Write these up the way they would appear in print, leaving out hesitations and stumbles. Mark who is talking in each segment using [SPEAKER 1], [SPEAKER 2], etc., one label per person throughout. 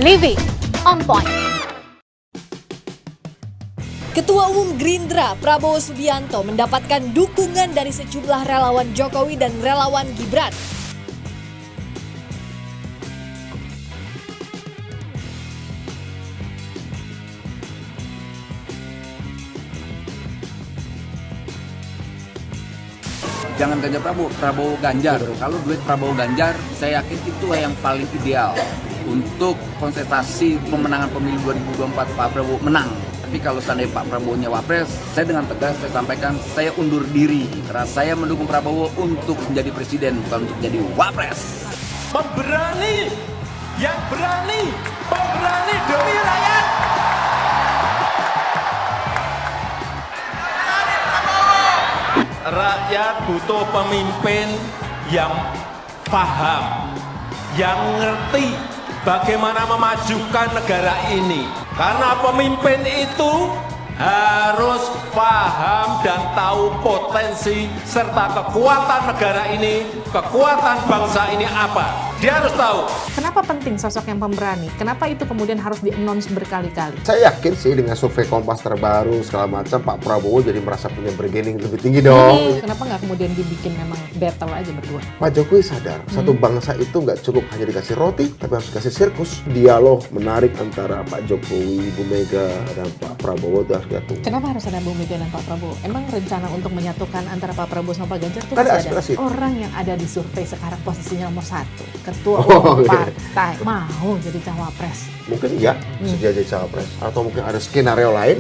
[SPEAKER 1] Livi on point.
[SPEAKER 2] Ketua Umum Gerindra Prabowo Subianto mendapatkan dukungan dari sejumlah relawan Jokowi dan relawan Gibran.
[SPEAKER 3] Jangan Ganjar Prabowo, Prabowo Ganjar. Kalau duit Prabowo Ganjar, saya yakin itu yang paling ideal untuk konsentrasi pemenangan pemilu 2024 Pak Prabowo menang. Tapi kalau seandainya Pak Prabowo-nya Wapres, saya dengan tegas saya sampaikan, saya undur diri. Karena saya mendukung Prabowo untuk menjadi presiden, bukan untuk jadi Wapres.
[SPEAKER 4] Pemberani, yang berani, pemberani demi rakyat. Rakyat butuh pemimpin yang paham, yang ngerti bagaimana memajukan negara ini. Karena pemimpin itu harus paham dan tahu potensi serta kekuatan negara ini, kekuatan bangsa ini apa. Dia harus tahu.
[SPEAKER 1] Kenapa penting sosok yang pemberani? Kenapa itu kemudian harus di-announce berkali-kali?
[SPEAKER 5] Saya yakin sih dengan survei Kompas terbaru segala macam, Pak Prabowo jadi merasa punya bargaining lebih tinggi dong.
[SPEAKER 1] Kenapa nggak kemudian dibikin memang battle aja berdua?
[SPEAKER 5] Pak Jokowi sadar, satu bangsa itu nggak cukup hanya dikasih roti, tapi harus dikasih sirkus. Dialog menarik antara Pak Jokowi, Bu Mega, dan Pak Prabowo itu harus diatur.
[SPEAKER 1] Kenapa harus ada Bu Mega dan Pak Prabowo? Emang rencana untuk menyatukan antara Pak Prabowo sama Pak Ganjar itu
[SPEAKER 5] Ada
[SPEAKER 1] masih
[SPEAKER 5] aspirasi.
[SPEAKER 1] ada? Orang yang ada di survei sekarang posisinya nomor 1, ketua
[SPEAKER 5] Oh,
[SPEAKER 1] umum
[SPEAKER 5] iya.
[SPEAKER 1] partai, mau jadi cawapres.
[SPEAKER 5] Mungkin iya, sedia jadi cawapres. Atau mungkin ada skenario lain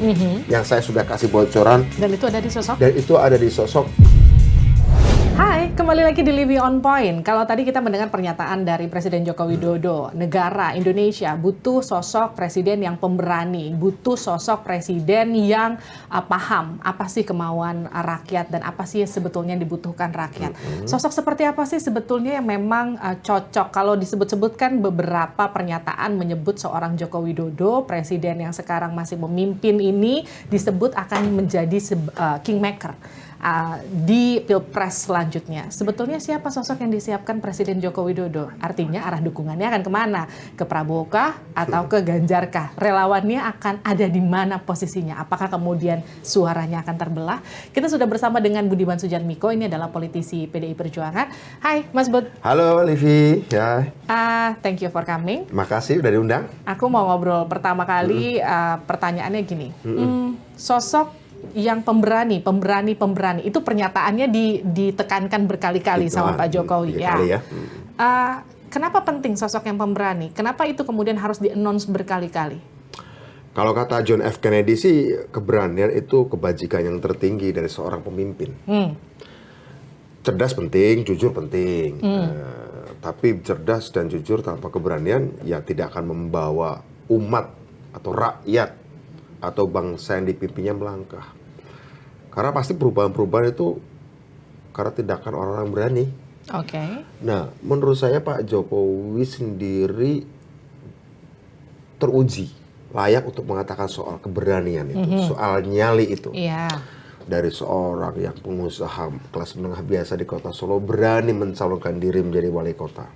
[SPEAKER 5] yang saya sudah kasih bocoran,
[SPEAKER 1] Dan itu ada di sosok?
[SPEAKER 5] dan itu ada di sosok.
[SPEAKER 1] Hai, kembali lagi di Livi on Point. Kalau tadi kita mendengar pernyataan dari Presiden Joko Widodo, negara Indonesia butuh sosok presiden yang pemberani, butuh sosok presiden yang paham apa sih kemauan rakyat dan apa sih yang sebetulnya dibutuhkan rakyat. Sosok seperti apa sih sebetulnya yang memang cocok? Kalau disebut-sebutkan beberapa pernyataan menyebut seorang Joko Widodo, presiden yang sekarang masih memimpin ini disebut akan menjadi kingmaker di Pilpres selanjutnya. Sebetulnya siapa sosok yang disiapkan Presiden Joko Widodo? Artinya arah dukungannya akan kemana? Ke Prabowo kah atau ke Ganjar kah? Relawannya akan ada di mana posisinya? Apakah kemudian suaranya akan terbelah? Kita sudah bersama dengan Budiman Sujatmiko, ini adalah politisi PDI Perjuangan. Hai Mas Bud.
[SPEAKER 5] Halo Livi, ya.
[SPEAKER 1] Thank you for coming.
[SPEAKER 5] Makasih udah diundang.
[SPEAKER 1] Aku mau ngobrol pertama kali, pertanyaannya gini. Sosok yang pemberani, itu pernyataannya ditekankan berkali-kali sama Pak Jokowi.
[SPEAKER 5] Ya.
[SPEAKER 1] Kenapa penting sosok yang pemberani? Kenapa itu kemudian harus di-announce berkali-kali?
[SPEAKER 5] Kalau kata John F. Kennedy sih, keberanian itu kebajikan yang tertinggi dari seorang pemimpin. Cerdas penting, jujur penting. Tapi cerdas dan jujur tanpa keberanian ya tidak akan membawa umat atau rakyat atau bangsa yang dipimpinnya melangkah. Karena pasti perubahan-perubahan itu karena tindakan orang-orang berani.
[SPEAKER 1] Oke.
[SPEAKER 5] Nah, menurut saya Pak Jokowi sendiri teruji layak untuk mengatakan soal keberanian itu, soal nyali itu.
[SPEAKER 1] Iya.
[SPEAKER 5] Dari seorang yang pengusaha kelas menengah biasa di kota Solo berani mencalonkan diri menjadi wali kota.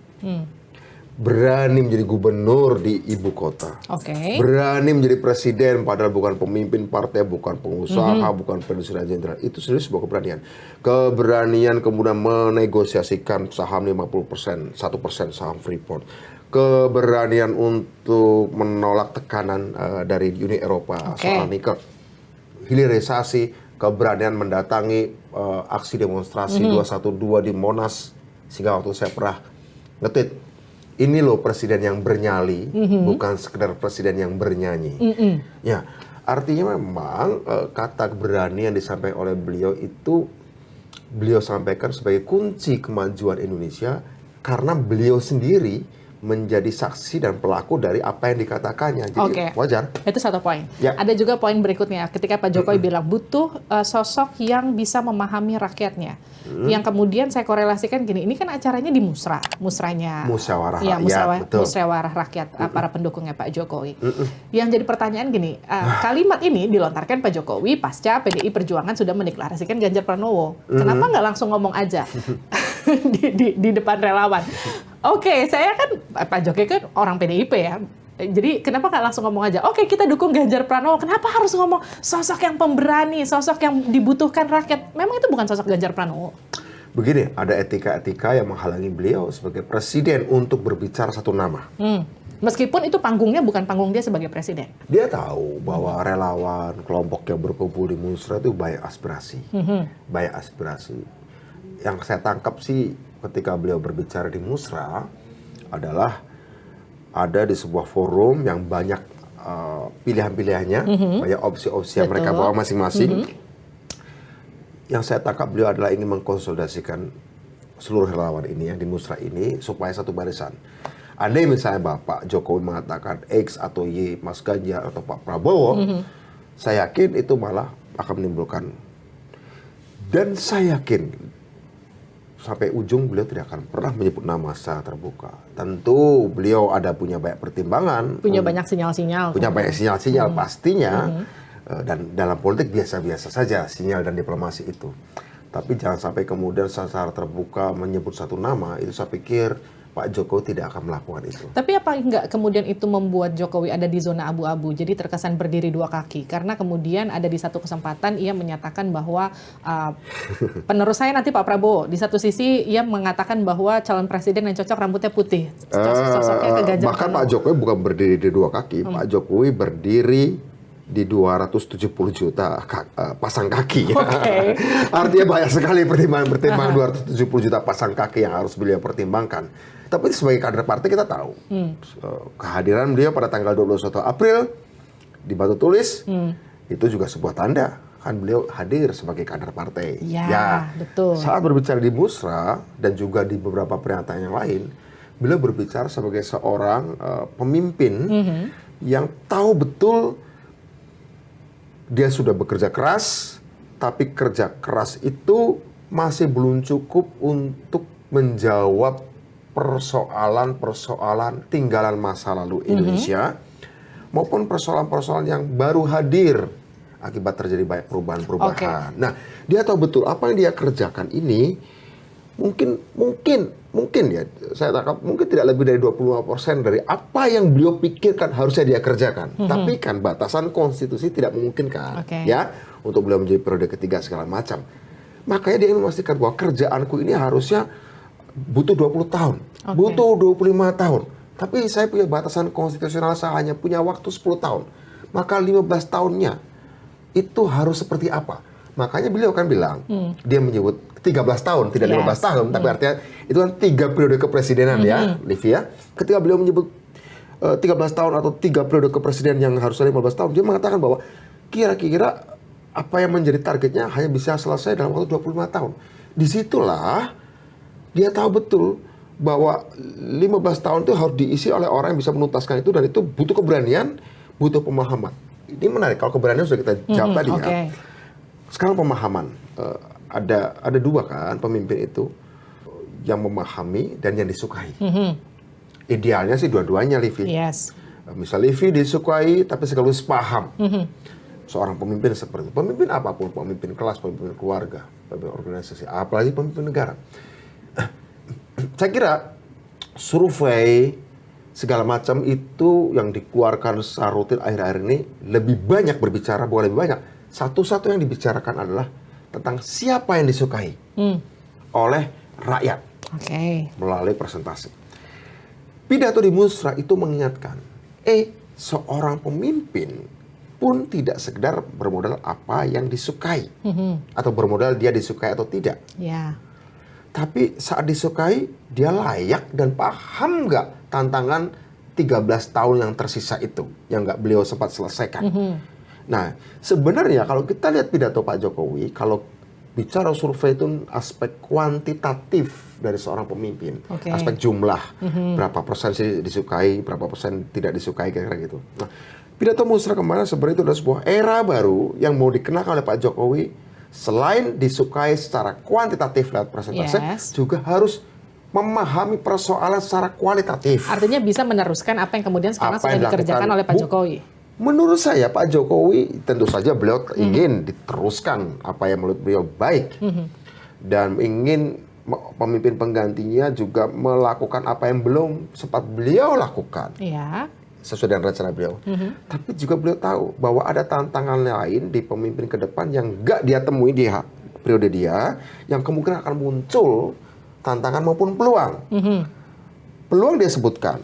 [SPEAKER 5] Berani menjadi gubernur di ibu kota.
[SPEAKER 1] Oke.
[SPEAKER 5] Berani menjadi presiden padahal bukan pemimpin partai, bukan pengusaha, bukan pensiunan jenderal. Itu sendiri sebuah keberanian. Keberanian kemudian menegosiasikan saham 50%, 1% saham Freeport. Keberanian untuk menolak tekanan dari Uni Eropa soal nikel. Hilirisasi, keberanian mendatangi aksi demonstrasi 212 di Monas. Sehingga waktu saya pernah nge-tweet, ini loh presiden yang bernyali, bukan sekedar presiden yang bernyanyi. Ya, artinya memang kata berani yang disampaikan oleh beliau itu beliau sampaikan sebagai kunci kemajuan Indonesia karena beliau sendiri menjadi saksi dan pelaku dari apa yang dikatakannya. Jadi wajar.
[SPEAKER 1] Itu satu poin.
[SPEAKER 5] Ya.
[SPEAKER 1] Ada juga poin berikutnya ketika Pak Jokowi bilang butuh sosok yang bisa memahami rakyatnya. Yang kemudian saya korelasikan gini, ini kan acaranya di musrahnya.
[SPEAKER 5] Musyawarah
[SPEAKER 1] ya,
[SPEAKER 5] rakyat, betul.
[SPEAKER 1] Musyawarah rakyat para pendukungnya Pak Jokowi. Yang jadi pertanyaan gini, kalimat ini dilontarkan Pak Jokowi pasca PDI Perjuangan sudah mendeklarasikan Ganjar Pranowo. Kenapa nggak langsung ngomong aja di depan relawan? Oke, saya kan Pak Jokowi kan orang PDIP ya. Jadi kenapa nggak langsung ngomong aja, oke kita dukung Ganjar Pranowo, kenapa harus ngomong sosok yang pemberani, sosok yang dibutuhkan rakyat? Memang itu bukan sosok Ganjar Pranowo.
[SPEAKER 5] Begini, ada etika-etika yang menghalangi beliau sebagai presiden untuk berbicara satu nama.
[SPEAKER 1] Meskipun itu panggungnya bukan panggung dia sebagai presiden.
[SPEAKER 5] Dia tahu bahwa relawan, kelompok yang berkumpul di Musra itu banyak aspirasi. Banyak aspirasi. Yang saya tangkap sih ketika beliau berbicara di Musra adalah ada di sebuah forum yang banyak pilihan-pilihannya, banyak opsi-opsi yang mereka bawa masing-masing. Yang saya tangkap beliau adalah ingin mengkonsolidasikan seluruh relawan ini yang di Musra ini supaya satu barisan. Andai misalnya Bapak Jokowi mengatakan X atau Y, Mas Ganjar atau Pak Prabowo, saya yakin itu malah akan menimbulkan, dan saya yakin sampai ujung beliau tidak akan pernah menyebut nama secara terbuka. Tentu beliau punya banyak pertimbangan,
[SPEAKER 1] Punya banyak sinyal-sinyal.
[SPEAKER 5] punya banyak sinyal-sinyal pastinya, dan dalam politik biasa-biasa saja sinyal dan diplomasi itu. Tapi jangan sampai kemudian secara terbuka menyebut satu nama, itu saya pikir Pak Jokowi tidak akan melakukan itu.
[SPEAKER 1] Tapi apa enggak kemudian itu membuat Jokowi ada di zona abu-abu, jadi terkesan berdiri dua kaki? Karena kemudian ada di satu kesempatan ia menyatakan bahwa penerus saya nanti Pak Prabowo. Di satu sisi ia mengatakan bahwa calon presiden yang cocok rambutnya putih. Sosoknya ke Ganjar
[SPEAKER 5] Bahkan
[SPEAKER 1] Pranowo.
[SPEAKER 5] Pak Jokowi bukan berdiri di dua kaki, Pak Jokowi berdiri di 270 juta pasang kaki.
[SPEAKER 1] Oke.
[SPEAKER 5] Artinya banyak sekali pertimbangan 270 juta pasang kaki yang harus beliau pertimbangkan. Tapi sebagai kader partai kita tahu kehadiran beliau pada tanggal 21 April di Batu Tulis itu juga sebuah tanda kan beliau hadir sebagai kader partai.
[SPEAKER 1] Ya, betul.
[SPEAKER 5] Saat berbicara di Musra dan juga di beberapa pernyataan yang lain, beliau berbicara sebagai seorang pemimpin yang tahu betul dia sudah bekerja keras, tapi kerja keras itu masih belum cukup untuk menjawab persoalan-persoalan tinggalan masa lalu Indonesia maupun persoalan-persoalan yang baru hadir akibat terjadi banyak perubahan-perubahan. Nah, dia tahu betul apa yang dia kerjakan ini mungkin ya, saya tangkap mungkin tidak lebih dari 25% dari apa yang beliau pikirkan harusnya dia kerjakan. Tapi kan batasan konstitusi tidak memungkinkan ya untuk beliau menjadi periode ketiga segala macam. Makanya dia ingin memastikan bahwa kerjaanku ini harusnya butuh 20 tahun, butuh 25 tahun. Tapi saya punya batasan konstitusional, saya hanya punya waktu 10 tahun. Maka 15 tahunnya itu harus seperti apa? Makanya beliau kan bilang, dia menyebut 13 tahun, tidak 15 tahun, tapi artinya itu kan 3 periode kepresidenan ya, Livia. Ketika beliau menyebut 13 tahun atau 3 periode kepresiden yang harusnya 15 tahun, dia mengatakan bahwa kira-kira apa yang menjadi targetnya hanya bisa selesai dalam waktu 25 tahun. Disitulah dia tahu betul bahwa 15 tahun itu harus diisi oleh orang yang bisa menuntaskan itu, dan itu butuh keberanian, butuh pemahaman. Ini menarik, kalau keberanian sudah kita jawab tadi ya. Sekarang pemahaman, ada dua kan pemimpin itu, yang memahami dan yang disukai. Idealnya sih dua-duanya, Livi.
[SPEAKER 1] Yes.
[SPEAKER 5] Misal Livi disukai tapi sekaligus paham. Seorang pemimpin seperti itu. Pemimpin apapun, pemimpin kelas, pemimpin keluarga, pemimpin organisasi, apalagi pemimpin negara. Saya kira survei segala macam itu yang dikeluarkan secara rutin akhir-akhir ini lebih banyak berbicara, bukan lebih banyak. Satu-satu yang dibicarakan adalah tentang siapa yang disukai oleh rakyat melalui presentasi. Pidato di Musra itu mengingatkan, seorang pemimpin pun tidak sekedar bermodal apa yang disukai atau bermodal dia disukai atau tidak. Tapi saat disukai, dia layak dan paham nggak tantangan 13 tahun yang tersisa itu, yang nggak beliau sempat selesaikan. Nah, sebenarnya kalau kita lihat pidato Pak Jokowi, kalau bicara survei itu aspek kuantitatif dari seorang pemimpin, aspek jumlah, berapa persen sih disukai, berapa persen tidak disukai, kira-kira gitu. Nah, pidato Musra kemarin sebenarnya itu adalah sebuah era baru yang mau dikenakan oleh Pak Jokowi. Selain disukai secara kuantitatif lewat presentase, juga harus memahami persoalan secara kualitatif.
[SPEAKER 1] Artinya bisa meneruskan apa yang kemudian sekarang sudah dikerjakan oleh Pak Jokowi.
[SPEAKER 5] Menurut saya Pak Jokowi tentu saja beliau ingin diteruskan apa yang menurut beliau baik. Dan ingin pemimpin penggantinya juga melakukan apa yang belum sempat beliau lakukan. sesuai dengan rencana beliau. Tapi juga beliau tahu bahwa ada tantangan lain di pemimpin ke depan yang nggak dia temui di periode dia, yang kemungkinan akan muncul tantangan maupun peluang. Peluang dia sebutkan,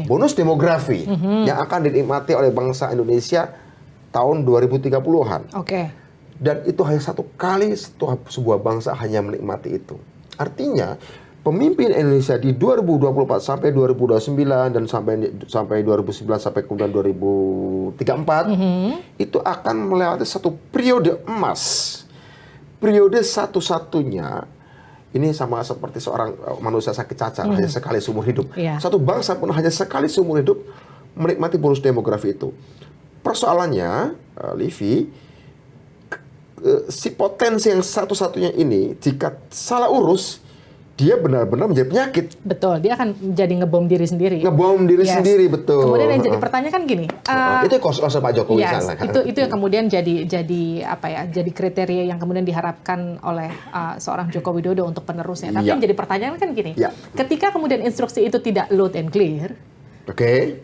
[SPEAKER 5] bonus demografi yang akan dinikmati oleh bangsa Indonesia tahun 2030-an. Dan itu hanya satu kali sebuah bangsa hanya menikmati itu. Artinya, pemimpin Indonesia di 2024 sampai 2029 dan sampai 2009 sampai kemudian 2034 itu akan melewati satu periode emas. Periode satu-satunya ini sama seperti seorang manusia sakit cacar hanya sekali seumur hidup. Satu bangsa pun hanya sekali seumur hidup menikmati bonus demografi itu. Persoalannya, Livi, si potensi yang satu-satunya ini jika salah urus, dia benar-benar menjadi penyakit.
[SPEAKER 1] Betul, dia akan jadi ngebom diri sendiri.
[SPEAKER 5] Ngebom diri sendiri, betul.
[SPEAKER 1] Kemudian yang jadi pertanyaan kan gini.
[SPEAKER 5] Itu kos-kosan Pak Jokowi sana.
[SPEAKER 1] Itu yang kemudian jadi apa ya? Jadi kriteria yang kemudian diharapkan oleh seorang Joko Widodo untuk penerusnya. Tapi yang jadi pertanyaan kan gini. Ketika kemudian instruksi itu tidak loud and clear,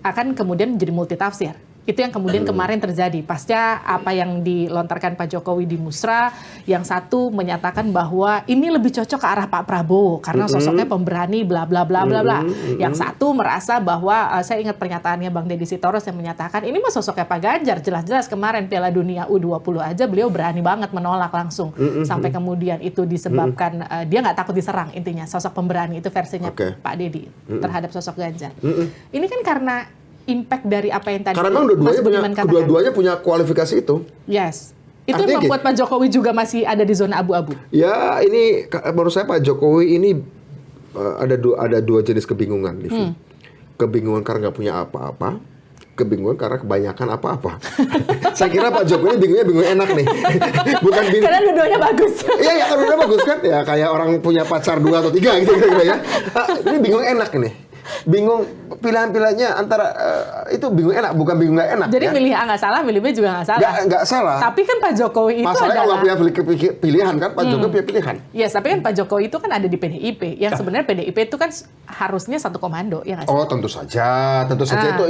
[SPEAKER 1] akan kemudian jadi multitafsir. Itu yang kemudian kemarin terjadi pasca apa yang dilontarkan Pak Jokowi di Musra, yang satu menyatakan bahwa ini lebih cocok ke arah Pak Prabowo karena sosoknya pemberani bla bla bla bla bla. Yang satu merasa bahwa saya ingat pernyataannya Bang Deddy Sitorus yang menyatakan ini mah sosoknya Pak Ganjar, jelas-jelas kemarin Piala Dunia U20 aja beliau berani banget menolak langsung. Sampai kemudian itu disebabkan dia nggak takut diserang, intinya sosok pemberani itu versinya Pak Deddy terhadap sosok Ganjar. Ini kan karena impact dari apa yang tadi
[SPEAKER 5] karena memang dua-duanya punya kualifikasi itu.
[SPEAKER 1] Itu yang membuat Pak Jokowi juga masih ada di zona abu-abu.
[SPEAKER 5] Ya, ini menurut saya Pak Jokowi ini ada dua jenis kebingungan, Livi. Kebingungan karena nggak punya apa-apa, kebingungan karena kebanyakan apa-apa. Saya kira Pak Jokowi bingung enak nih. Bukan bingung.
[SPEAKER 1] Karena dua-duanya bagus.
[SPEAKER 5] Iya, karena dua-duanya bagus kan. Ya kayak orang punya pacar 2 atau 3 gitu ya. Ini bingung enak nih. Bingung pilihan-pilihannya antara itu bingung enak, bukan bingung nggak enak.
[SPEAKER 1] Jadi milih A nggak salah, milih B juga nggak salah.
[SPEAKER 5] Nggak salah.
[SPEAKER 1] Tapi kan Pak Jokowi itu
[SPEAKER 5] masalahnya kalau nggak punya pilihan kan, Pak Jokowi punya pilihan.
[SPEAKER 1] Tapi kan Pak Jokowi itu kan ada di PDIP, yang sebenarnya PDIP itu kan harusnya satu komando, ya nggak sih?
[SPEAKER 5] Oh tentu saja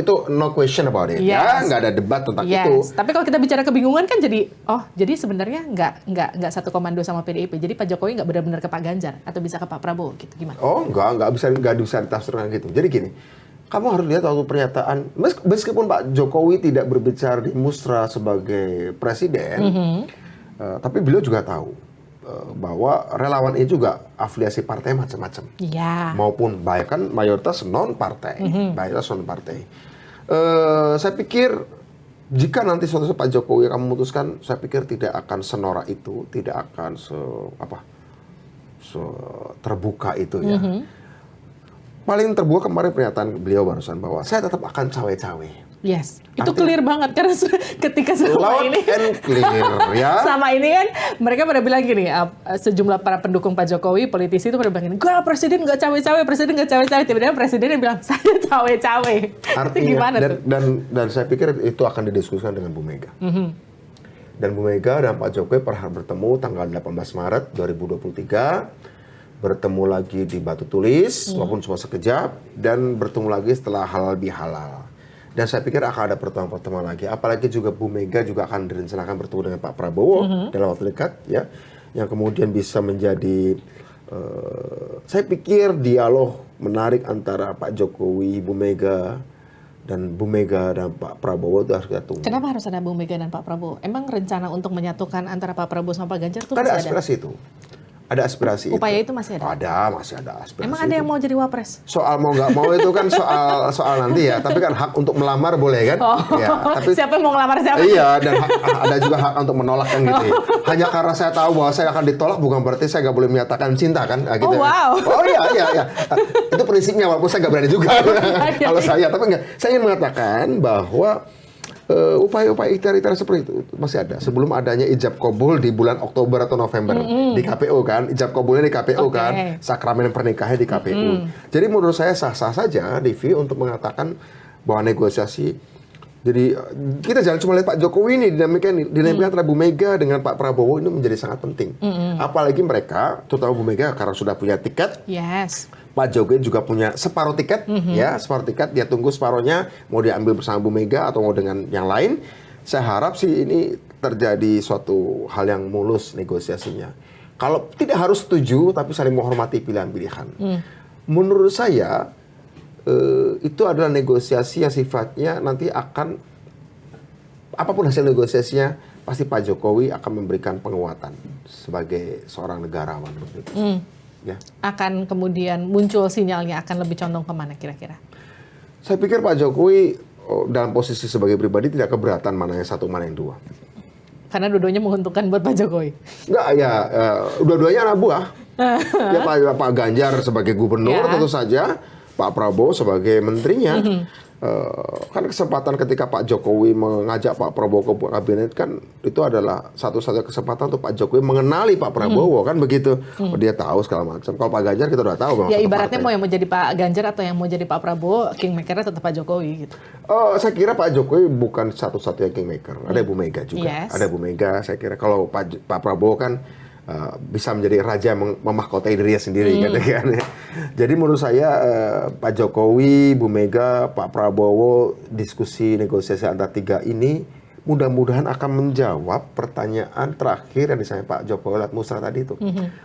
[SPEAKER 5] itu no question about it. Ya nggak ada debat tentang itu.
[SPEAKER 1] Tapi kalau kita bicara kebingungan kan jadi sebenarnya nggak satu komando sama PDIP. Jadi Pak Jokowi nggak benar-benar ke Pak Ganjar atau bisa ke Pak Prabowo gitu, gimana?
[SPEAKER 5] Oh nggak bisa ditafsirkan gitu. Jadi gini, kamu harus lihat waktu pernyataan, meskipun Pak Jokowi tidak berbicara di Musra sebagai presiden, tapi beliau juga tahu bahwa relawan ini juga afiliasi partai macam-macam, maupun bahkan mayoritas non partai, saya pikir jika nanti suatu saat Pak Jokowi akan memutuskan, saya pikir tidak akan senorak itu, tidak akan terbuka itu ya. Paling terbuka kemarin pernyataan beliau barusan bahwa saya tetap akan cawe-cawe.
[SPEAKER 1] Itu clear banget karena ketika selama ini sama ini kan mereka pada bilang gini, sejumlah para pendukung Pak Jokowi, politisi itu pada bilang gini, "Gua presiden nggak cawe-cawe, presiden nggak cawe-cawe." Tiba-tiba presidennya bilang, "Saya cawe-cawe." Artinya gimana tuh?
[SPEAKER 5] Dan saya pikir itu akan didiskusikan dengan Bu Mega. Dan Bu Mega dan Pak Jokowi pernah bertemu tanggal 18 Maret 2023. Bertemu lagi di Batu Tulis, walaupun cuma sekejap, dan bertemu lagi setelah halal bihalal. Dan saya pikir akan ada pertemuan-pertemuan lagi. Apalagi juga Bu Mega juga akan direncanakan bertemu dengan Pak Prabowo dalam waktu dekat, ya, yang kemudian bisa menjadi, saya pikir dialog menarik antara Pak Jokowi, Bu Mega, dan Bu Mega dan Pak Prabowo itu harus kita tunggu.
[SPEAKER 1] Kenapa harus ada Bu Mega dan Pak Prabowo? Emang rencana untuk menyatukan antara Pak Prabowo sama Pak Ganjar itu
[SPEAKER 5] ada
[SPEAKER 1] masih
[SPEAKER 5] aspirasi itu. Ada aspirasi
[SPEAKER 1] upaya
[SPEAKER 5] itu
[SPEAKER 1] masih ada?
[SPEAKER 5] Masih ada aspirasi.
[SPEAKER 1] Emang ada yang mau jadi wapres?
[SPEAKER 5] Soal mau nggak mau itu kan soal nanti ya. Tapi kan hak untuk melamar boleh kan? Ya, tapi
[SPEAKER 1] siapa yang mau ngelamar siapa?
[SPEAKER 5] Iya, dan ada juga hak untuk menolak kan gitu ya. Hanya karena saya tahu bahwa saya akan ditolak bukan berarti saya nggak boleh menyatakan cinta kan? Gitu. Oh iya. Itu prinsipnya walaupun saya nggak berani juga kalau saya. Tapi enggak, saya ingin mengatakan bahwa upaya-upaya ikhtiar seperti itu masih ada. Sebelum adanya ijab kabul di bulan Oktober atau November di KPU kan, ijab kabulnya di KPU kan, sakramen pernikahannya di KPU. Jadi menurut saya sah-sah saja, Devi, untuk mengatakan bahwa negosiasi. Jadi kita jangan cuma lihat Pak Jokowi ini, dinamika antara Bu Mega dengan Pak Prabowo ini menjadi sangat penting. Apalagi mereka, terutama Bu Mega karena sudah punya tiket, Pak Jokowi juga punya separuh tiket, ya separuh tiket, dia tunggu separuhnya mau diambil bersama Bu Mega atau mau dengan yang lain. Saya harap sih ini terjadi suatu hal yang mulus negosiasinya. Kalau tidak harus setuju, tapi saling menghormati pilihan-pilihan. Menurut saya itu adalah negosiasi yang sifatnya nanti akan apapun hasil negosiasinya pasti Pak Jokowi akan memberikan penguatan sebagai seorang negarawan begitu. Ya.
[SPEAKER 1] Akan kemudian muncul sinyalnya akan lebih condong kemana kira-kira?
[SPEAKER 5] Saya pikir Pak Jokowi dalam posisi sebagai pribadi tidak keberatan mana yang satu mana yang dua.
[SPEAKER 1] Karena dua-duanya menguntungkan buat Pak Jokowi.
[SPEAKER 5] Enggak ya, dua-duanya anak buah. Ya Pak Ganjar sebagai gubernur tentu saja, Pak Prabowo sebagai menterinya. Kan kesempatan ketika Pak Jokowi mengajak Pak Prabowo ke kabinet kan itu adalah satu-satunya kesempatan untuk Pak Jokowi mengenali Pak Prabowo kan begitu. Dia tahu segala macam. Kalau Pak Ganjar kita udah tahu.
[SPEAKER 1] Ya ibaratnya mau yang mau jadi Pak Ganjar atau yang mau jadi Pak Prabowo, kingmaker-nya tetap Pak Jokowi gitu.
[SPEAKER 5] Saya kira Pak Jokowi bukan satu-satunya kingmaker. Ada Bu Mega juga.
[SPEAKER 1] Yes.
[SPEAKER 5] Ada Bu Mega. Saya kira kalau Pak Prabowo kan bisa menjadi raja memahkotai dirinya sendiri kan. Jadi menurut saya Pak Jokowi, Bu Mega, Pak Prabowo diskusi negosiasi antara tiga ini mudah-mudahan akan menjawab pertanyaan terakhir yang disampaikan Pak Jokowi lewat musrah tadi itu.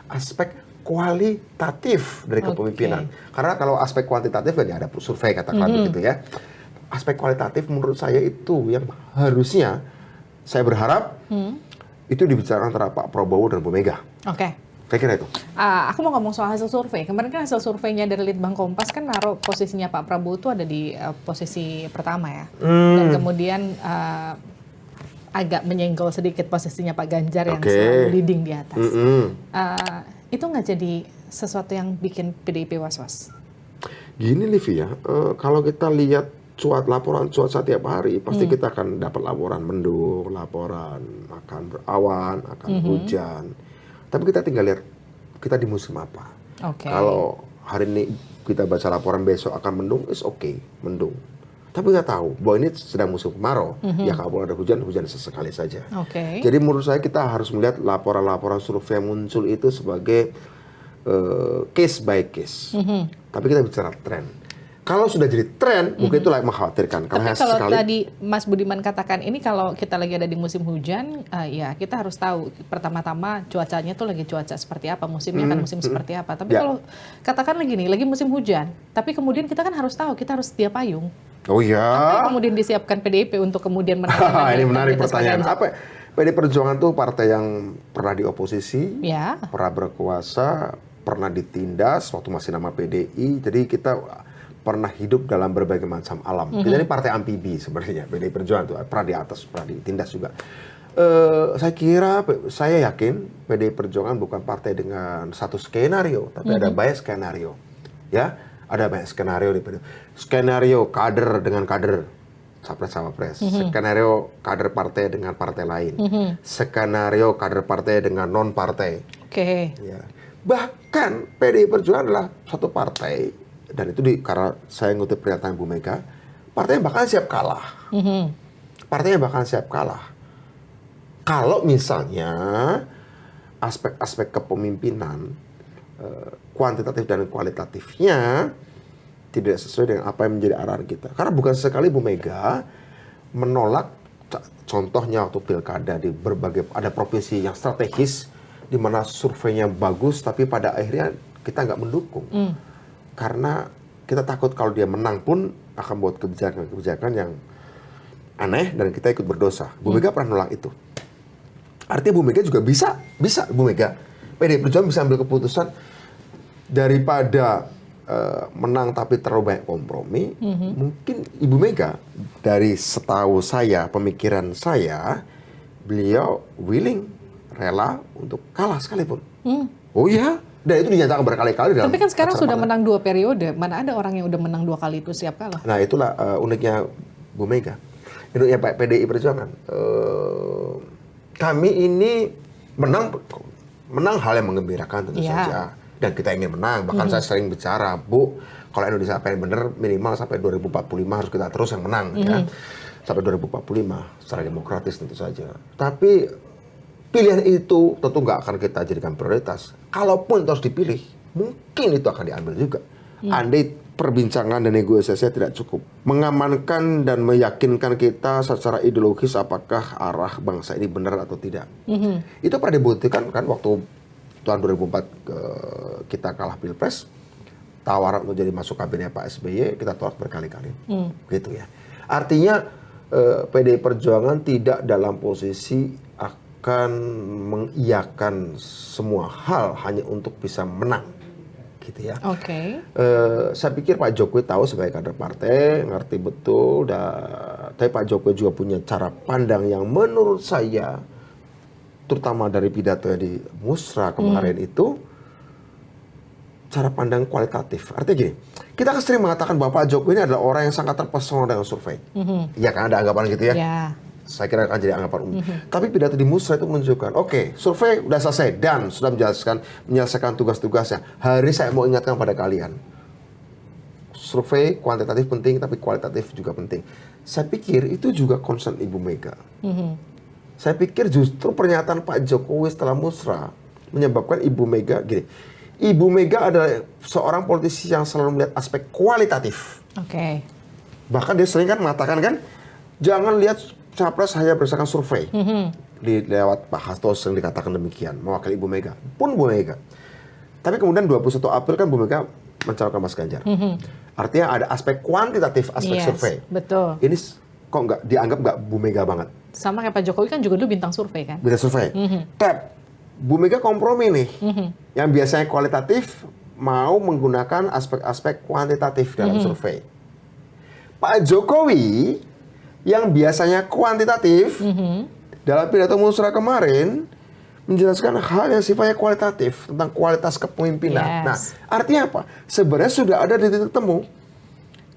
[SPEAKER 5] Aspek kualitatif dari kepemimpinan. Karena kalau aspek kuantitatif kan ada survei katakan begitu ya. Aspek kualitatif menurut saya itu yang harusnya saya berharap itu dibicarakan antara Pak Prabowo dan Bu Mega.
[SPEAKER 1] Oke.
[SPEAKER 5] Saya kira itu.
[SPEAKER 1] Aku mau ngomong soal hasil survei. Kemarin kan hasil surveinya dari Litbang Kompas kan naruh posisinya Pak Prabowo itu ada di posisi pertama ya. Dan kemudian agak menyenggol sedikit posisinya Pak Ganjar yang selalu leading di atas. Itu nggak jadi sesuatu yang bikin PDIP was-was?
[SPEAKER 5] Gini Livi ya, kalau kita lihat laporan cuaca tiap hari, pasti kita akan dapat laporan mendung, laporan akan berawan, akan hujan. Tapi kita tinggal lihat kita di musim apa. Kalau hari ini kita baca laporan besok akan mendung, is okay, mendung. Tapi nggak tahu bahwa ini sedang musim kemarau. Ya kalau ada hujan, hujan sesekali saja. Jadi menurut saya kita harus melihat laporan-laporan survei yang muncul itu sebagai case by case. Tapi kita bicara tren. Kalau sudah jadi tren, mungkin itu mengkhawatirkan.
[SPEAKER 1] Tapi kalau tadi Mas Budiman katakan ini kalau kita lagi ada di musim hujan, ya kita harus tahu pertama-tama cuacanya tuh lagi cuaca seperti apa, musimnya kan musim seperti apa. Tapi kalau katakan lagi musim hujan, tapi kemudian kita kan harus tahu kita harus sedia payung.
[SPEAKER 5] Oh iya.
[SPEAKER 1] Apa yang kemudian disiapkan PDIP untuk kemudian menangani?
[SPEAKER 5] Ini menarik pertanyaan. Apa? PD Perjuangan tuh partai yang pernah di oposisi, pernah berkuasa, pernah ditindas waktu masih nama PDI. Jadi kita pernah hidup dalam berbagai macam alam. Kita ini partai amfibi sebenarnya. PDI Perjuangan tuh pernah di atas, pernah ditindas juga. Saya yakin PDI Perjuangan bukan partai dengan satu skenario, tapi ada banyak skenario. Ya, ada banyak skenario di PDI. Skenario kader dengan kader, capres-cawapres. Skenario kader partai dengan partai lain. Skenario kader partai dengan non partai. Ya. Bahkan PDI Perjuangan adalah satu partai. Dan itu karena saya ngutip pernyataan Bu Mega, partainya bahkan siap kalah. Partainya bahkan siap kalah. Kalau misalnya aspek-aspek kepemimpinan, kuantitatif dan kualitatifnya tidak sesuai dengan apa yang menjadi arahan kita. Karena bukan sekali Bu Mega menolak, contohnya waktu pilkada di berbagai, ada provinsi yang strategis, di mana surveinya bagus, tapi pada akhirnya kita nggak mendukung. Karena kita takut kalau dia menang pun akan buat kebijakan-kebijakan yang aneh dan kita ikut berdosa. Bu Mega pernah nolak itu. Artinya Bu Mega juga bisa Bu Mega. PDI Perjuangan bisa ambil keputusan daripada menang tapi terlalu banyak kompromi. Mungkin Ibu Mega dari setahu saya, pemikiran saya, beliau willing, rela untuk kalah sekalipun. Oh iya. Dan itu dinyatakan berkali-kali.
[SPEAKER 1] Tapi kan sekarang sudah menang 2 periode. Mana ada orang yang udah menang 2 kali itu siap kalah?
[SPEAKER 5] Nah itulah uniknya Bu Mega. Uniknya Pak PDI Perjuangan. Kami ini menang hal yang menggembirakan tentu saja. Dan kita ingin menang. Bahkan saya sering bicara, Bu, kalau Indonesia pengen bener minimal sampai 2045 harus kita terus yang menang. Ya. Sampai 2045 secara demokratis tentu saja. Tapi pilihan itu tentu nggak akan kita jadikan prioritas. Kalaupun itu harus dipilih, mungkin itu akan diambil juga. andai perbincangan dan negosiasinya tidak cukup mengamankan dan meyakinkan kita secara ideologis apakah arah bangsa ini benar atau tidak. Itu pernah dibuktikan kan waktu tahun 2004 kita kalah Pilpres, tawaran untuk jadi masuk kabinet Pak SBY kita tolak berkali-kali, gitu ya. Artinya PDI Perjuangan tidak dalam posisi akan mengiyakan semua hal hanya untuk bisa menang. Gitu ya.
[SPEAKER 1] Oke.
[SPEAKER 5] Saya pikir Pak Jokowi tahu sebagai kader partai, ngerti betul, tapi Pak Jokowi juga punya cara pandang yang menurut saya, terutama dari pidato di Musra kemarin itu, cara pandang kualitatif. Artinya gini, kita sering mengatakan bahwa Pak Jokowi ini adalah orang yang sangat terpesona dengan survei. Ya kan ada anggapan gitu ya.
[SPEAKER 1] Ya.
[SPEAKER 5] Saya kira akan jadi anggapan umum. Tapi pidato di Musra itu menunjukkan, oke, survei udah selesai dan sudah menyelesaikan tugas-tugasnya. Hari saya mau ingatkan pada kalian, survei kuantitatif penting, tapi kualitatif juga penting. Saya pikir itu juga concern Ibu Mega. Saya pikir justru pernyataan Pak Jokowi setelah Musra menyebabkan Ibu Mega gini. Ibu Mega adalah seorang politisi yang selalu melihat aspek kualitatif.
[SPEAKER 1] Oke.
[SPEAKER 5] Bahkan dia sering kan mengatakan kan, jangan lihat capres hanya berdasarkan survei. Lewat Pak Hasto sering dikatakan demikian, mewakili Ibu Mega. Pun Bu Mega. Tapi kemudian 21 April kan Bu Mega mencalonkan Mas Ganjar. Artinya ada aspek kuantitatif, aspek survei.
[SPEAKER 1] Betul.
[SPEAKER 5] Ini kok nggak dianggap nggak Bu Mega banget.
[SPEAKER 1] Sama kayak Pak Jokowi kan juga dulu bintang survei kan?
[SPEAKER 5] Bintang survei. Tap, Bu Mega kompromi nih. Yang biasanya kualitatif, mau menggunakan aspek-aspek kuantitatif dalam survei. Pak Jokowi yang biasanya kuantitatif dalam pidato Musra kemarin menjelaskan hal yang sifatnya kualitatif tentang kualitas kepemimpinan. Nah, artinya apa? Sebenarnya sudah ada di titik temu.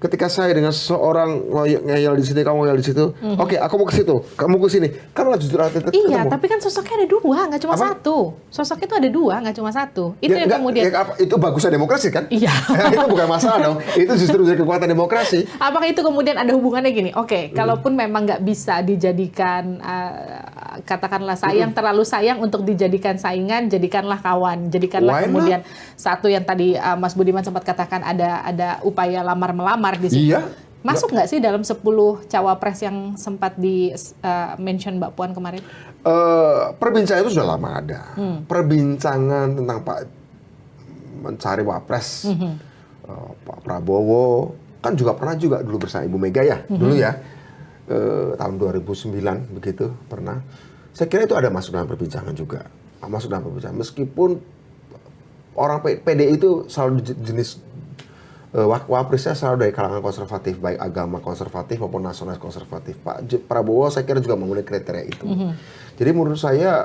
[SPEAKER 5] Ketika saya dengan seseorang ngeyel di sini, kamu ngeyel di situ, oke, aku mau ke situ, kamu ke sini, kamu justru ada titik ketemu.
[SPEAKER 1] Iya, tapi kan sosoknya ada dua, nggak cuma satu. Sosok itu ada dua, nggak cuma satu. Itu
[SPEAKER 5] ya,
[SPEAKER 1] yang kemudian.
[SPEAKER 5] Itu bagusnya demokrasi kan?
[SPEAKER 1] Iya.
[SPEAKER 5] Itu bukan masalah dong. Itu justru menjadi kekuatan demokrasi.
[SPEAKER 1] Apakah itu kemudian ada hubungannya gini? Oke, kalaupun memang nggak bisa dijadikan, katakanlah terlalu sayang untuk dijadikan saingan, jadikanlah kawan, jadikanlah kemudian satu yang tadi Mas Budiman sempat katakan ada upaya lamar-melamar di situ.
[SPEAKER 5] Iya.
[SPEAKER 1] Masuk nggak sih dalam 10 cawapres yang sempat di mention Mbak Puan kemarin?
[SPEAKER 5] Perbincangan itu sudah lama ada. Perbincangan tentang Pak mencari wapres, Pak Prabowo kan juga pernah juga dulu bersama Ibu Mega ya, dulu ya, tahun 2009 begitu pernah. Saya kira itu ada masuk dalam perbincangan juga, masuk dalam perbincangan. Meskipun orang PDI itu selalu jenis wapresnya selalu dari kalangan konservatif, baik agama konservatif maupun nasionalis konservatif. Pak Prabowo saya kira juga memenuhi kriteria itu. Jadi menurut saya,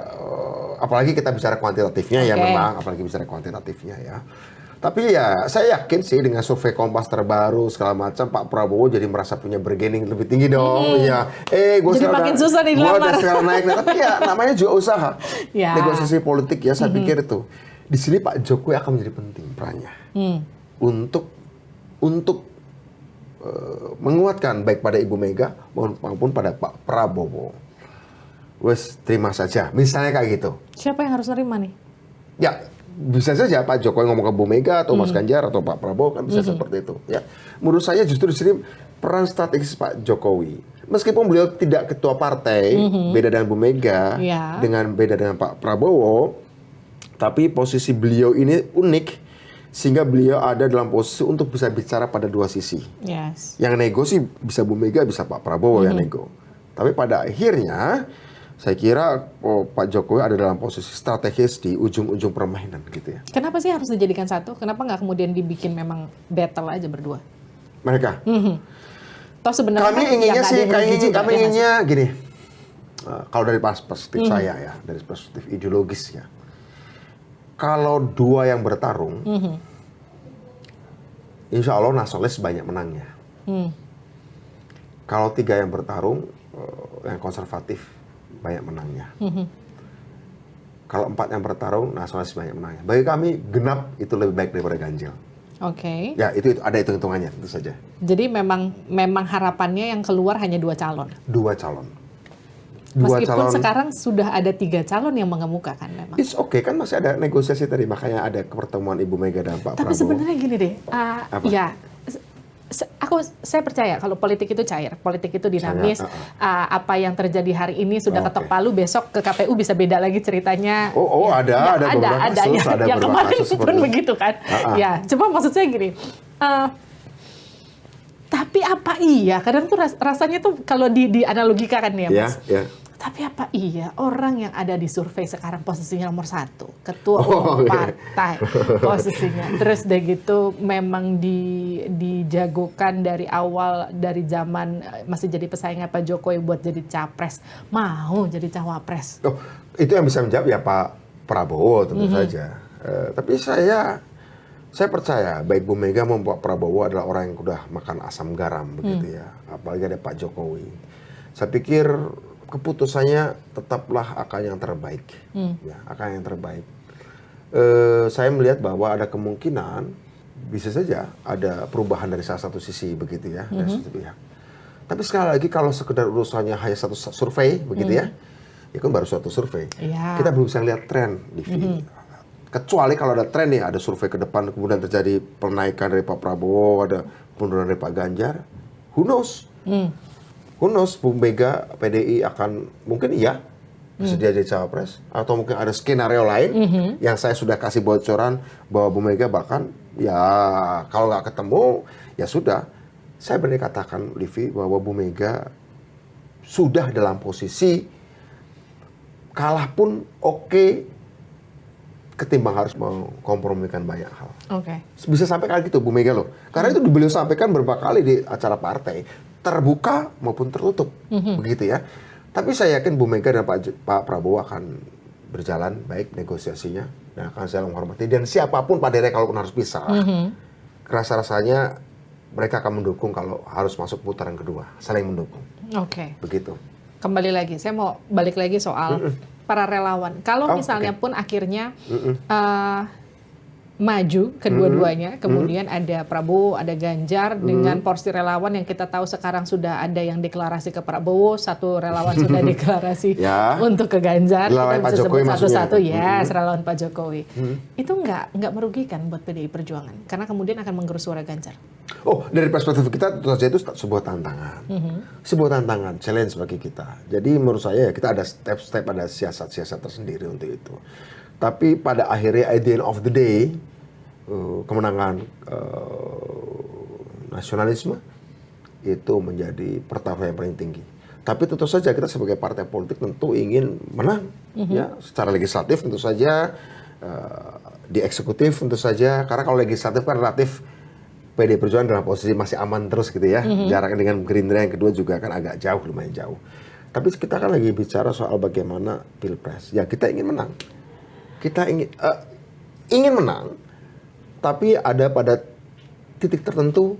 [SPEAKER 5] apalagi kita bicara kuantitatifnya ya memang, apalagi bicara kuantitatifnya ya. Tapi ya saya yakin sih dengan survei Kompas terbaru segala macam, Pak Prabowo jadi merasa punya bargaining lebih tinggi dong. Ya, gue
[SPEAKER 1] jadi makin susah nih dilamar.
[SPEAKER 5] Sekarang naik, tapi ya namanya juga usaha. Negosiasi politik ya, saya pikir itu. Di sini Pak Jokowi akan menjadi penting perannya untuk menguatkan baik pada Ibu Mega maupun pada Pak Prabowo. Wes terima saja, misalnya kayak gitu.
[SPEAKER 1] Siapa yang harus terima nih?
[SPEAKER 5] Ya bisa saja Pak Jokowi ngomong ke Bu Mega atau Mas Ganjar atau Pak Prabowo kan bisa seperti itu. Ya, menurut saya justru di sini peran strategis Pak Jokowi. Meskipun beliau tidak ketua partai, beda dengan Bu Mega, beda dengan Pak Prabowo, tapi posisi beliau ini unik. Sehingga beliau ada dalam posisi untuk bisa bicara pada dua sisi. Yang nego sih bisa Bu Mega, bisa Pak Prabowo yang nego. Tapi pada akhirnya, saya kira Pak Jokowi ada dalam posisi strategis di ujung-ujung permainan gitu ya.
[SPEAKER 1] Kenapa sih harus dijadikan satu? Kenapa nggak kemudian dibikin memang battle aja berdua?
[SPEAKER 5] Mereka?
[SPEAKER 1] Toh sebenarnya
[SPEAKER 5] kami inginnya gini. Kalau dari perspektif saya ya, dari perspektif ideologis ya. Kalau dua yang bertarung, insya Allah nasionalis banyak menangnya. Kalau tiga yang bertarung, yang konservatif banyak menangnya. Kalau 4 yang bertarung, nasionalis banyak menangnya. Bagi kami, genap itu lebih baik daripada ganjil. Ya, itu ada hitung-hitungannya, tentu saja.
[SPEAKER 1] Jadi memang harapannya yang keluar hanya 2 calon?
[SPEAKER 5] 2 calon. Dua
[SPEAKER 1] Meskipun
[SPEAKER 5] calon.
[SPEAKER 1] sekarang sudah ada 3 calon yang mengemukakan memang.
[SPEAKER 5] It's okay kan masih ada negosiasi tadi, makanya ada pertemuan Ibu Mega dan Pak
[SPEAKER 1] Tapi
[SPEAKER 5] Prabowo.
[SPEAKER 1] sebenarnya gini deh,
[SPEAKER 5] Apa?
[SPEAKER 1] ya saya percaya kalau politik itu cair, politik itu dinamis. Apa yang terjadi hari ini sudah
[SPEAKER 5] Oke.
[SPEAKER 1] ketok palu, besok ke KPU bisa beda lagi ceritanya.
[SPEAKER 5] Oh, ada beberapa kasus, ada
[SPEAKER 1] yang
[SPEAKER 5] beberapa
[SPEAKER 1] kemarin
[SPEAKER 5] kasus
[SPEAKER 1] pun
[SPEAKER 5] seperti itu.
[SPEAKER 1] begitu kan. Ya, cuma maksud saya gini. Tapi apa iya? Kadang tuh rasanya tuh kalau dianalogikakan ya,
[SPEAKER 5] Ya,
[SPEAKER 1] Mas.
[SPEAKER 5] ya.
[SPEAKER 1] Tapi apa iya orang yang ada di survei sekarang posisinya nomor 1, ketua
[SPEAKER 5] Oh,
[SPEAKER 1] umum
[SPEAKER 5] iya.
[SPEAKER 1] partai posisinya, terus udah gitu memang dijagokan dari awal, dari zaman masih jadi pesaingnya Pak Jokowi buat jadi capres, mau jadi cawapres.
[SPEAKER 5] Oh, itu yang bisa menjawab ya Pak Prabowo tentu saja. Tapi saya percaya baik Bu Mega maupun Pak Prabowo adalah orang yang udah makan asam garam begitu ya. Apalagi ada Pak Jokowi. Saya pikir keputusannya tetaplah akan yang terbaik, ya, akan yang terbaik. Saya melihat bahwa ada kemungkinan bisa saja ada perubahan dari salah satu sisi begitu ya, dari satu pihak. Tapi sekali lagi kalau sekedar urusannya hanya satu survei begitu ya, itu kan baru suatu survei.
[SPEAKER 1] Iya.
[SPEAKER 5] Kita belum bisa lihat tren di kecuali kalau ada tren nih, ada survei ke depan kemudian terjadi penaikan dari Pak Prabowo, ada penurunan dari Pak Ganjar, who knows? Who knows, Bu Mega, PDI akan mungkin iya bersedia jadi cawapres, atau mungkin ada skenario lain yang saya sudah kasih bocoran bahwa Bu Mega bahkan ya kalau nggak ketemu ya sudah. Saya berani katakan, Livi, bahwa Bu Mega sudah dalam posisi kalah pun oke, ketimbang harus mengkompromikan banyak hal.
[SPEAKER 1] Oke.
[SPEAKER 5] Bisa sampai kali gitu Bu Mega loh. Karena itu beliau sampaikan beberapa kali di acara partai, terbuka maupun tertutup, begitu ya. Tapi saya yakin Bu Mega dan Pak Prabowo akan berjalan baik negosiasinya, dan akan saling menghormati. Dan siapapun Pak Dere kalaupun harus pisah, rasa-rasanya mereka akan mendukung kalau harus masuk putaran kedua, saling mendukung,
[SPEAKER 1] Oke.
[SPEAKER 5] begitu.
[SPEAKER 1] Kembali lagi, saya mau balik lagi soal para relawan. Kalau
[SPEAKER 5] Oh,
[SPEAKER 1] misalnya
[SPEAKER 5] oke.
[SPEAKER 1] pun akhirnya maju kedua-duanya, kemudian ada Prabowo, ada Ganjar dengan porsi relawan yang kita tahu sekarang sudah ada yang deklarasi ke Prabowo, satu relawan sudah deklarasi
[SPEAKER 5] Ya.
[SPEAKER 1] untuk ke Ganjar.
[SPEAKER 5] Relawan
[SPEAKER 1] Kita
[SPEAKER 5] Pak
[SPEAKER 1] bisa
[SPEAKER 5] Jokowi
[SPEAKER 1] sebut satu-satu,
[SPEAKER 5] maksudnya.
[SPEAKER 1] ya, relawan Pak Jokowi. Itu nggak merugikan buat PDI Perjuangan, karena kemudian akan menggerus suara Ganjar.
[SPEAKER 5] Oh, dari perspektif kita tentu saja itu sebuah tantangan. Sebuah tantangan, challenge bagi kita. Jadi menurut saya kita ada step-step, ada siasat-siasat tersendiri untuk itu. Tapi pada akhirnya, at the end of the day, kemenangan nasionalisme itu menjadi pertaruhan yang paling tinggi. Tapi tentu saja kita sebagai partai politik tentu ingin menang, ya, secara legislatif tentu saja, di eksekutif tentu saja. Karena kalau legislatif kan relatif PDI Perjuangan dalam posisi masih aman terus gitu ya. Jaraknya dengan Gerindra yang kedua juga kan agak jauh, lumayan jauh. Tapi kita kan lagi bicara soal bagaimana Pilpres. Ya kita ingin menang. Kita ingin menang, tapi ada pada titik tertentu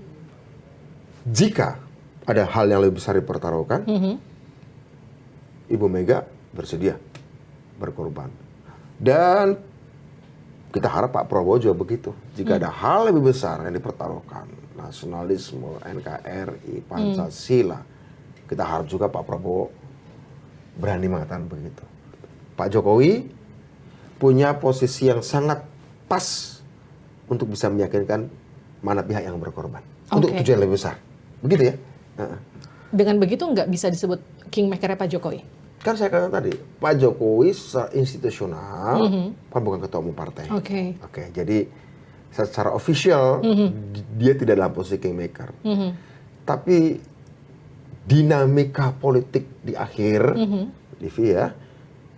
[SPEAKER 5] jika ada hal yang lebih besar dipertaruhkan, Ibu Mega bersedia berkorban. Dan kita harap Pak Prabowo juga begitu. Jika ada hal lebih besar yang dipertaruhkan, nasionalisme, NKRI, Pancasila, kita harap juga Pak Prabowo berani mengatakan begitu. Pak Jokowi punya posisi yang sangat pas untuk bisa meyakinkan mana pihak yang berkorban. Untuk
[SPEAKER 1] Oke.
[SPEAKER 5] tujuan lebih besar. Begitu ya?
[SPEAKER 1] Dengan begitu nggak bisa disebut kingmaker-nya Pak Jokowi.
[SPEAKER 5] Kan saya katakan tadi, Pak Jokowi secara institusional kan bukan ketua umum partai.
[SPEAKER 1] Oke.
[SPEAKER 5] Oke, jadi secara official dia tidak dalam posisi kingmaker. Tapi dinamika politik di akhir, Livi ya,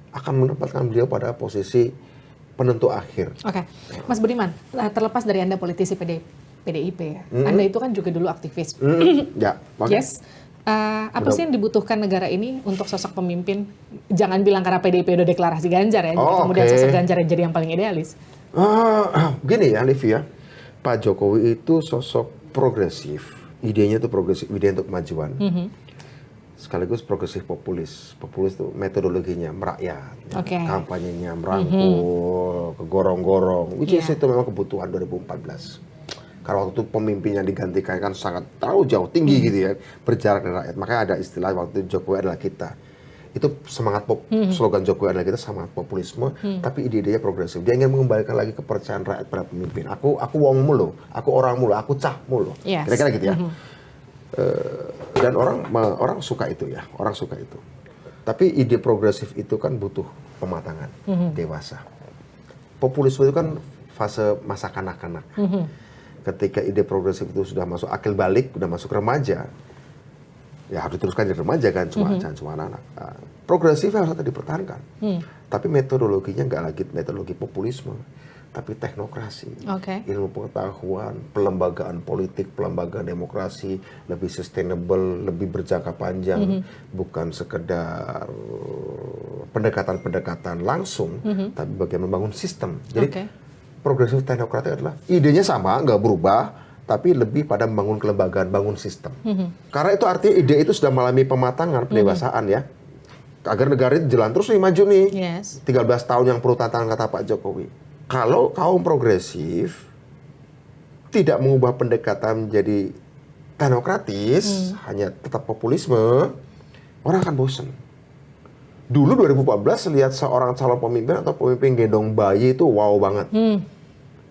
[SPEAKER 5] akan menempatkan beliau pada posisi penentu akhir.
[SPEAKER 1] Oke, Mas Budiman, terlepas dari Anda politisi PDIP ya, Anda itu kan juga dulu aktivis.
[SPEAKER 5] Ya, oke.
[SPEAKER 1] Yes. Apa sih yang dibutuhkan negara ini untuk sosok pemimpin? Jangan bilang karena PDIP udah deklarasi Ganjar ya, jadi kemudian
[SPEAKER 5] oke.
[SPEAKER 1] sosok Ganjar yang jadi yang paling idealis.
[SPEAKER 5] Gini ya, Livi ya, Pak Jokowi itu sosok progresif, idenya itu progresif, ide untuk kemajuan. Sekaligus progresif populis. Populis itu metodologinya merakyat,
[SPEAKER 1] Oke.
[SPEAKER 5] kampanyenya merangkul, kegorong-gorong, which is itu memang kebutuhan 2014. Karena waktu itu pemimpinnya digantikan kan sangat jauh tinggi gitu ya, berjarak dengan rakyat. Makanya ada istilah waktu itu Jokowi adalah kita. Itu semangat slogan Jokowi adalah kita semangat populisme, tapi ide-idenya progresif. Dia ingin mengembalikan lagi kepercayaan rakyat pada pemimpin. Aku wong mulu, aku orang mulu, aku cah mulu.
[SPEAKER 1] Yes.
[SPEAKER 5] Kira-kira gitu ya. Dan orang suka itu ya, orang suka itu. Tapi ide progresif itu kan butuh pematangan dewasa. Populisme itu kan fase masa kanak-kanak. Ketika ide progresif itu sudah masuk akil balik, sudah masuk remaja, ya harus diteruskan jadi remaja kan, jangan cuma anak-anak. Progresif harus tetap dipertahankan. Tapi metodologinya nggak lagi metodologi populisme, tapi teknokrasi, ilmu pengetahuan, pelembagaan politik, pelembagaan demokrasi, lebih sustainable, lebih berjangka panjang, bukan sekedar pendekatan-pendekatan langsung, tapi bagaimana membangun sistem. Jadi progresif teknokratik adalah idenya sama, nggak berubah, tapi lebih pada membangun kelembagaan, bangun sistem. Karena itu artinya ide itu sudah mengalami pematangan, pendewasaan ya, agar negara itu jalan terus nih, maju nih. 13 tahun yang perlu tantangan kata Pak Jokowi. Kalau kaum progresif tidak mengubah pendekatan menjadi teknokratis, hanya tetap populisme, orang akan bosan. Dulu 2014 lihat seorang calon pemimpin atau pemimpin gendong bayi itu wow banget.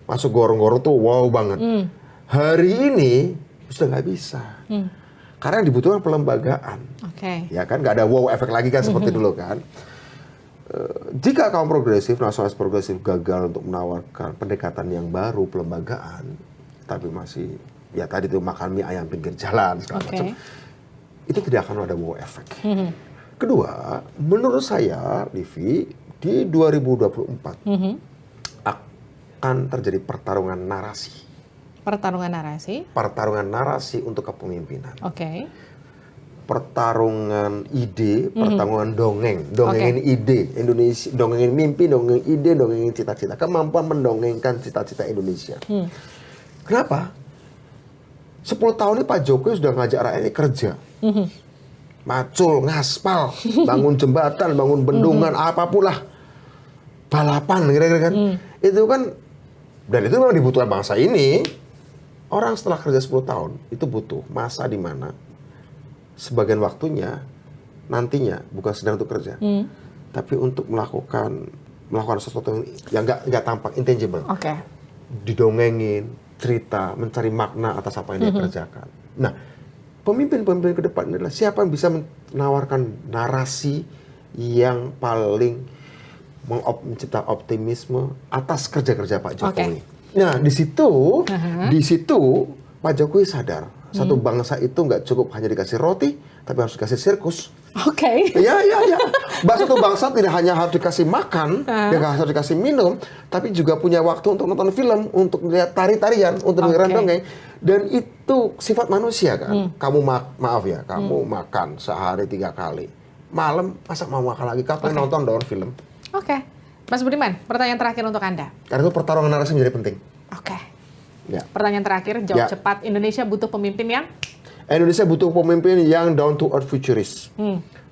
[SPEAKER 5] Masuk gorong-gorong tuh wow banget. Hari ini sudah nggak bisa. Karena yang dibutuhkan pelembagaan. Ya kan, nggak ada wow efek lagi kan seperti dulu kan. Jika kaum progresif, nasionalis progresif gagal untuk menawarkan pendekatan yang baru, pelembagaan, tapi masih ya tadi tuh makan mie ayam pinggir jalan segala macam, itu tidak akan ada wow efek. Kedua, menurut saya, Livi, di 2024 akan terjadi pertarungan narasi. Pertarungan narasi untuk kepemimpinan. Pertarungan ide, pertarungan dongengin ide Indonesia, dongengin mimpi, dongengin ide, dongengin cita-cita, kemampuan mendongengkan cita-cita Indonesia. Kenapa? 10 tahun ini Pak Jokowi sudah ngajak rakyat ini kerja. Macul, ngaspal, bangun jembatan, bangun bendungan, apapun lah. Balapan, kira-kira kan. Itu kan, dan itu memang dibutuhkan bangsa ini. Orang setelah kerja 10 tahun, itu butuh masa di mana sebagian waktunya, nantinya, bukan sedang untuk kerja. Tapi untuk melakukan sesuatu yang nggak tampak, intangible. Didongengin, cerita, mencari makna atas apa yang dia kerjakan. Nah, pemimpin-pemimpin ke depan adalah siapa yang bisa menawarkan narasi yang paling mencipta optimisme atas kerja-kerja Pak Jokowi. Nah, di situ Pak Jokowi sadar satu bangsa itu nggak cukup hanya dikasih roti, tapi harus dikasih sirkus. Ya. Satu bangsa tidak hanya harus dikasih makan, harus dikasih minum, tapi juga punya waktu untuk nonton film, untuk lihat tari-tarian, untuk dengerin dongeng. Dan itu sifat manusia kan. Kamu maaf ya, kamu makan sehari 3 kali. Malam masa mau makan lagi? Kapan nonton dong film?
[SPEAKER 1] Mas Budiman, pertanyaan terakhir untuk Anda.
[SPEAKER 5] Karena itu pertarungan narasi menjadi penting. Ya.
[SPEAKER 1] Pertanyaan terakhir, jawab cepat. Indonesia butuh pemimpin yang?
[SPEAKER 5] Indonesia butuh pemimpin yang down to earth futurist.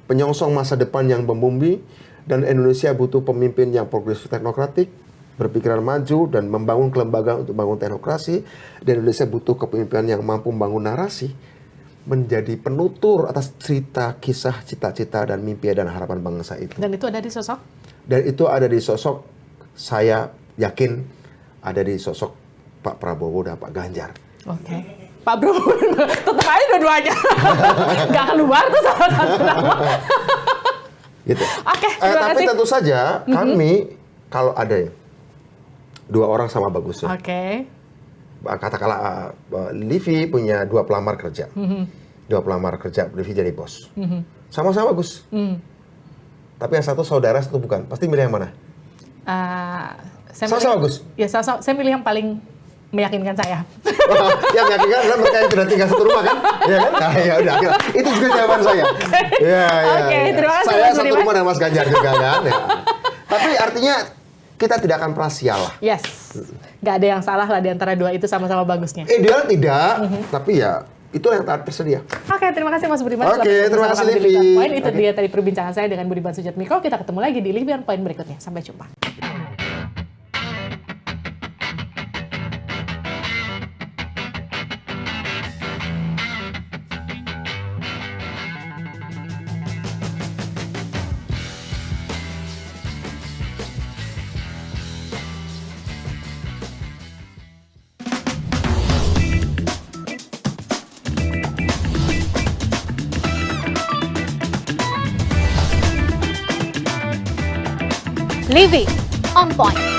[SPEAKER 5] Penyongsong masa depan yang membumi. Dan Indonesia butuh pemimpin yang progresif teknokratik, berpikiran maju dan membangun kelembagaan untuk membangun teknokrasi. Dan Indonesia butuh kepemimpinan yang mampu membangun narasi, menjadi penutur atas cerita, kisah, cita-cita, dan mimpi dan harapan bangsa itu.
[SPEAKER 1] Dan itu ada di sosok?
[SPEAKER 5] Dan itu ada di sosok, saya yakin ada di sosok Pak Prabowo dan Pak Ganjar.
[SPEAKER 1] Pak Prabowo, tetap aja dua-duanya. Nggak keluar tuh salah satu nama.
[SPEAKER 5] Gitu.
[SPEAKER 1] Terima
[SPEAKER 5] tapi
[SPEAKER 1] kasih.
[SPEAKER 5] tentu saja kami, kalau ada 2 orang sama bagusnya. Katakanlah Livi punya 2 pelamar kerja. 2 pelamar kerja, Livi jadi bos. Sama-sama bagus. Tapi yang satu saudara, satu bukan. Pasti milih yang mana? Sama-sama bagus.
[SPEAKER 1] Ya, saya milih yang paling meyakinkan saya.
[SPEAKER 5] Yang meyakinkan adalah mereka yang sudah tinggal satu rumah kan? Ya kan? Nah, ya udah. Itu juga jawaban saya.
[SPEAKER 1] Terima kasih.
[SPEAKER 5] Saya satu rumah dengan Mas Ganjar juga kan. Ya. Tapi artinya kita tidak akan pernah sial lah.
[SPEAKER 1] Nggak ada yang salah lah di antara 2 itu, sama-sama bagusnya.
[SPEAKER 5] Ideal tidak, tapi ya itu yang tersedia.
[SPEAKER 1] Terima kasih Mas Budiman.
[SPEAKER 5] Terima kasih Livi.
[SPEAKER 1] Itu dia tadi perbincangan saya dengan Budiman Sujatmiko. Kita ketemu lagi di Livi on Point berikutnya. Sampai jumpa.
[SPEAKER 6] Living on Point.